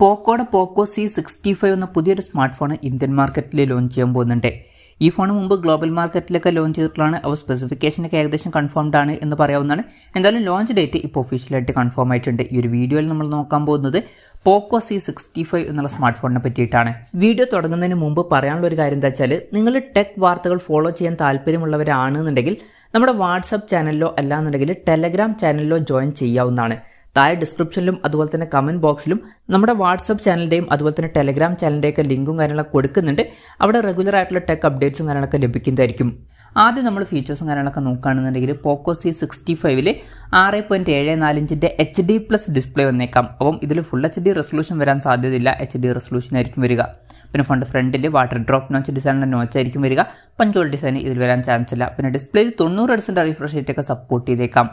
പോക്കോയുടെ പോക്കോ C65 എന്ന പുതിയൊരു smart phone Indian മാർക്കറ്റിൽ ലോഞ്ച് ചെയ്യാൻ പോകുന്നുണ്ട്. ഈ ഫോൺ മുമ്പ് ഗ്ലോബൽ മാർക്കറ്റിലൊക്കെ ലോഞ്ച് ചെയ്തിട്ടുള്ളതാണ്. അവ സ്പെസിഫിക്കേഷനൊക്കെ ഏകദേശം കൺഫേംഡ് ആണ് എന്ന് പറയാവുന്നതാണ്. എന്തായാലും ലോഞ്ച് ഡേറ്റ് ഇപ്പോൾ ഒഫീഷ്യലായിട്ട് കൺഫേം ആയിട്ടുണ്ട്. ഈ ഒരു വീഡിയോയിൽ നമ്മൾ നോക്കാൻ പോകുന്നത് പോക്കോ C65 എന്നുള്ള സ്മാർട്ട് ഫോണിനെ പറ്റിയിട്ടാണ്. വീഡിയോ തുടങ്ങുന്നതിന് മുമ്പ് പറയാനുള്ള ഒരു കാര്യം എന്താ വെച്ചാൽ, നിങ്ങൾ ടെക് വാർത്തകൾ ഫോളോ ചെയ്യാൻ താല്പര്യമുള്ളവരാണെന്നുണ്ടെങ്കിൽ നമ്മുടെ വാട്സപ്പ് ചാനലിലോ അല്ലാന്നുണ്ടെങ്കിൽ ടെലഗ്രാം ചാനലിലോ ജോയിൻ ചെയ്യാവുന്നതാണ്. താഴെ ഡിസ്ക്രിപ്ഷനിലും അതുപോലെ തന്നെ കമൻറ്റ് ബോക്സിലും നമ്മുടെ വാട്സപ്പ് ചാനലിൻ്റെയും അതുപോലെ തന്നെ ടെലഗ്രാം ചാനലിൻ്റെയൊക്കെ ലിങ്കും കാര്യങ്ങളൊക്കെ കൊടുക്കുന്നുണ്ട്. അവിടെ റെഗുലർ ആയിട്ടുള്ള ടെക് അപ്ഡേറ്റ്സും കാര്യങ്ങളൊക്കെ ലഭിക്കുന്നതായിരിക്കും. ആദ്യം നമ്മൾ ഫീച്ചേഴ്സും കാര്യങ്ങളൊക്കെ നോക്കുകയാണെന്നുണ്ടെങ്കിൽ പോക്കോ C65 6.74 ഇഞ്ചിൻ്റെ HD+ ഡിസ്പ്ലേ വന്നേക്കാം. അപ്പം ഇതിൽ ഫുൾ HD റെസൊല്യൂഷൻ വരാൻ സാധ്യതയില്ല, HD റെസൊല്യൂഷൻ ആയിരിക്കും വരിക. പിന്നെ ഫ്രണ്ടിൽ വാട്ടർ ഡ്രോപ്പ് നോച്ച് ഡിസൈനിലെ നോച്ചായിരിക്കും വരിക. പഞ്ചോൾ ഡിസൈൻ ഇതിൽ വരാൻ ചാൻസ് ഇല്ല. പിന്നെ ഡിസ്പ്ലേയിൽ 90% റിഫ്രഷ് റേറ്റൊക്കെ സപ്പോർട്ട് ചെയ്തേക്കാം.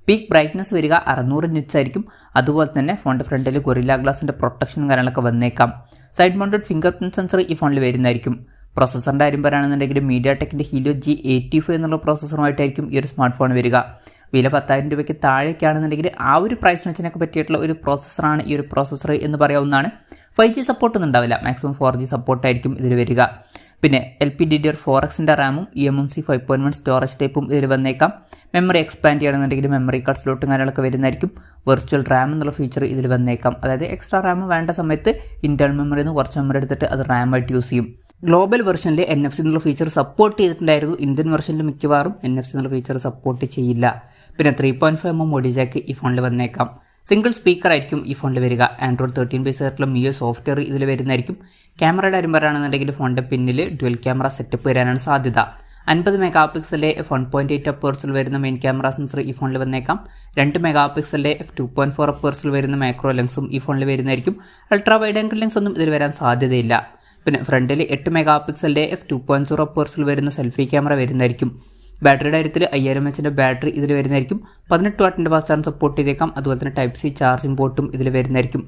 പീക്ക് ബ്രൈറ്റ്നസ് വരിക 600 നിറ്റ്സ് ആയിരിക്കും. അതുപോലെ തന്നെ ഫോണിൻ്റെ ഫ്രണ്ടിൽ ഗൊറില്ല ഗ്ലാസിൻ്റെ പ്രൊട്ടക്ഷനും കാര്യങ്ങളൊക്കെ വന്നേക്കാം. Side mounted finger print sensor ഈ ഫോണിൽ വരുന്നതായിരിക്കും. പ്രോസസ്സറിൻ്റെ കാര്യം പറയുകയാണെന്നുണ്ടെങ്കിൽ mediatekൻ്റെ helio G85 എന്നുള്ള പ്രോസസ്സറുമായിട്ടായിരിക്കും ഈ ഒരു സ്മാർട്ട് ഫോൺ വരിക. വില 10,000 രൂപയ്ക്ക് താഴേക്കാണെന്നുണ്ടെങ്കിൽ ആ ഒരു പ്രൈസ് റേഞ്ചിനൊക്കെ പറ്റിയിട്ടുള്ള ഒരു പ്രോസസ്സറാണ് ഈ ഒരു പ്രോസസ്സർ എന്ന് പറയാവുന്നതാണ്. 5G സപ്പോർട്ടൊന്നും ഉണ്ടാവില്ല, മാക്സിമം 4G സപ്പോർട്ടായിരിക്കും ഇതിൽ വരിക. പിന്നെ LPDDR4Xൻ്റെ റാമും eMMC 5.1 സ്റ്റോറേജ് ടൈപ്പും ഇതിൽ വന്നേക്കാം. മെമ്മറി എക്സ്പാൻഡ് ചെയ്യണമെന്നുണ്ടെങ്കിൽ മെമ്മറി കാർഡ് സ്ലോട്ടും കാര്യങ്ങളൊക്കെ വരുന്നതായിരിക്കും. വെർച്വൽ റാം എന്നുള്ള ഫീച്ചർ ഇതിൽ വന്നേക്കാം. അതായത് എക്സ്ട്രാ റാം വേണ്ട സമയത്ത് ഇന്റേണൽ മെമ്മറിയിൽ നിന്ന് കുറച്ച് മെമ്മറി എടുത്തിട്ട് അത് റാമായിട്ട് യൂസ് ചെയ്യും. ഗ്ലോബൽ വെർഷനിൽ NFC എന്നുള്ള ഫീച്ചർ സപ്പോർട്ട് ചെയ്തിട്ടുണ്ടായിരുന്നു. ഇന്ത്യൻ വെർഷനിൽ മിക്കവാറും NFC എന്നുള്ള ഫീച്ചർ സപ്പോർട്ട് ചെയ്യില്ല. പിന്നെ 3.5mm ഓഡിയോ ജാക്ക് ഈ ഫോണിൽ വന്നേക്കാം. സിംഗിൾ സ്പീക്കർ ആയിരിക്കും ഈ ഫോണിൽ വരിക. Android 13 ബേസ് ആയിട്ടുള്ള MIUI സോഫ്റ്റ്വെയർ ഇതിൽ വരുന്നതായിരിക്കും. ക്യാമറയുടെ കാര്യം പറയുകയാണെന്നുണ്ടെങ്കിൽ ഫോണിൻ്റെ പിന്നിൽ ഡ്യുവൽ ക്യാമറ സെറ്റപ്പ് വരാനാണ് സാധ്യത. 50 മെഗാപിക്സലിലെ f1.8 അപ്പേഴ്സിൽ വരുന്ന മെയിൻ ക്യാമറ സെൻസർ ഈ ഫോണിൽ വന്നേക്കാം. 2 മെഗാപിക്സലിലെ f2.4 അപ്പേഴ്സിൽ വരുന്ന മാക്രോ ലെൻസും ഈ ഫോണിൽ വരുന്നതായിരിക്കും. അൾട്രാ വൈഡ് ആംഗിൾ ലെൻസ് ഒന്നും ഇതിൽ വരാൻ സാധ്യതയില്ല. പിന്നെ ഫ്രണ്ടിൽ 8 മെഗാപിക്സലിൻ്റെ f2.0 അപ്പേഴ്സിൽ വരുന്ന സെൽഫി ക്യാമറ വരുന്നതായിരിക്കും. ബാറ്ററിയുടെ കാര്യത്തിൽ 5000 mAh ബാറ്ററി ഇതിൽ വരുന്നതായിരിക്കും. 18 വാട്ടിൻ്റെ ഫാസ്റ്റ് ചാർജ് സപ്പോർട്ട് ചെയ്തേക്കാം. അതുപോലെ തന്നെ Type-C ചാർജിംഗ് പോർട്ടും ഇതിൽ വരുന്നതായിരിക്കും.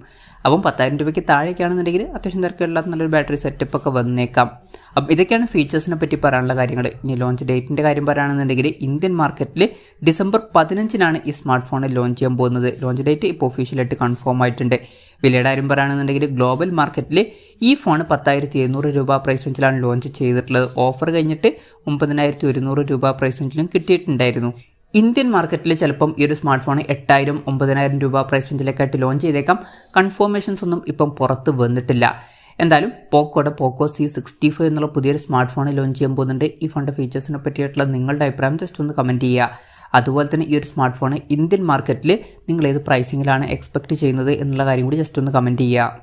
അപ്പം 10,000 രൂപയ്ക്ക് താഴേക്കാണെന്നുണ്ടെങ്കിൽ അത്യാവശ്യം തിരക്കില്ലാത്ത നല്ലൊരു ബാറ്ററി സെറ്റപ്പ് ഒക്കെ വന്നേക്കാം. അപ്പം ഇതൊക്കെയാണ് ഫീച്ചേഴ്സിനെ പറ്റി പറയാനുള്ള കാര്യങ്ങൾ. ഇനി ലോഞ്ച് ഡേറ്റിൻ്റെ കാര്യം പറയുകയാണെന്നുണ്ടെങ്കിൽ ഇന്ത്യൻ മാർക്കറ്റിൽ December 15 ഈ സ്മാർട്ട് ഫോണിൽ ലോഞ്ച് ചെയ്യാൻ പോകുന്നത്. ലോഞ്ച് ഡേറ്റ് ഇപ്പോൾ ഒഫീഷ്യലായിട്ട് കൺഫേം ആയിട്ടുണ്ട്. വിലയുടെ കാര്യം പറയുകയാണെന്നുണ്ടെങ്കിൽ ഗ്ലോബൽ മാർക്കറ്റിൽ ഈ ഫോൺ 10,700 രൂപ പ്രൈസ് റേഞ്ചിലാണ് ലോഞ്ച് ചെയ്തിട്ടുള്ളത്. ഓഫർ കഴിഞ്ഞിട്ട് 9,100 രൂപ പ്രൈസ് റേഞ്ചിലും കിട്ടിയിട്ടുണ്ടായിരുന്നു. ഇന്ത്യൻ മാർക്കറ്റിൽ ചിലപ്പം ഈ ഒരു സ്മാർട്ട് ഫോൺ 8,000, 9,000 രൂപ പ്രൈസ് റേഞ്ചിലേക്കായിട്ട് ലോഞ്ച് ചെയ്തേക്കാം. കൺഫർമേഷൻസ് ഒന്നും ഇപ്പം പുറത്ത് വന്നിട്ടില്ല. എന്തായാലും പോക്കോയുടെ പോക്കോ C65 എന്നുള്ള പുതിയൊരു സ്മാർട്ട് ഫോൺ ലോഞ്ച് ചെയ്യാൻ പോകുന്നുണ്ട്. ഈ ഫോണിൻ്റെ ഫീച്ചേഴ്സിനെ പറ്റിയിട്ടുള്ള നിങ്ങളുടെ അഭിപ്രായം ജസ്റ്റ് ഒന്ന് കമൻറ്റ് ചെയ്യുക. അതുപോലെ തന്നെ ഈ ഒരു സ്മാർട്ട് ഫോൺ ഇന്ത്യൻ മാർക്കറ്റിൽ നിങ്ങൾ ഏത് പ്രൈസിങ്ങിലാണ് എക്സ്പെക്റ്റ് ചെയ്യുന്നത് എന്നുള്ള കാര്യം കൂടി ജസ്റ്റ് ഒന്ന് കമൻറ്റ് ചെയ്യുക.